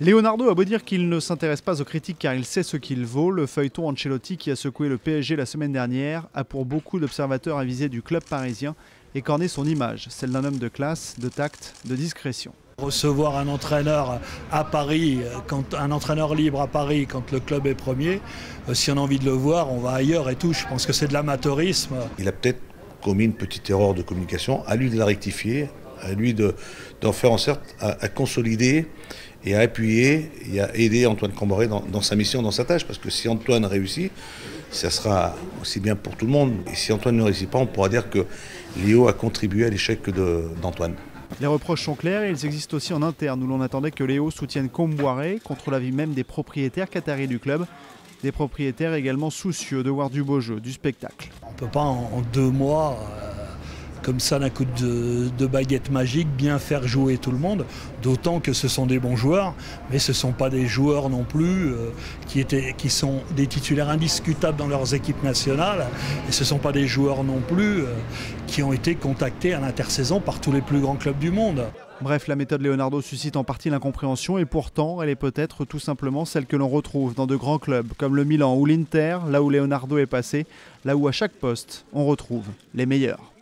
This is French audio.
Leonardo a beau dire qu'il ne s'intéresse pas aux critiques car il sait ce qu'il vaut, le feuilleton Ancelotti qui a secoué le PSG la semaine dernière a pour beaucoup d'observateurs avisés du club parisien écorné son image, celle d'un homme de classe, de tact, de discrétion. Recevoir un entraîneur à Paris, un entraîneur libre à Paris quand le club est premier, si on a envie de le voir, on va ailleurs et tout. Je pense que c'est de l'amateurisme. Il a peut-être commis une petite erreur de communication, à lui de la rectifier, à lui d'en faire en sorte à consolider et à appuyer et à aider Antoine Camboré dans sa mission, dans sa tâche. Parce que si Antoine réussit, ça sera aussi bien pour tout le monde. Et si Antoine ne réussit pas, on pourra dire que Léo a contribué à l'échec d'Antoine. Les reproches sont clairs et ils existent aussi en interne où l'on attendait que Léo soutienne Comboiré contre l'avis même des propriétaires qataris du club. Des propriétaires également soucieux de voir du beau jeu, du spectacle. On ne peut pas en 2 mois, comme ça d'un coup de baguette magique, bien faire jouer tout le monde. D'autant que ce sont des bons joueurs, mais ce ne sont pas des joueurs non plus qui sont des titulaires indiscutables dans leurs équipes nationales. Et ce ne sont pas des joueurs non plus qui ont été contactés à l'intersaison par tous les plus grands clubs du monde. Bref, la méthode Leonardo suscite en partie l'incompréhension et pourtant, elle est peut-être tout simplement celle que l'on retrouve dans de grands clubs comme le Milan ou l'Inter, là où Leonardo est passé, là où à chaque poste, on retrouve les meilleurs.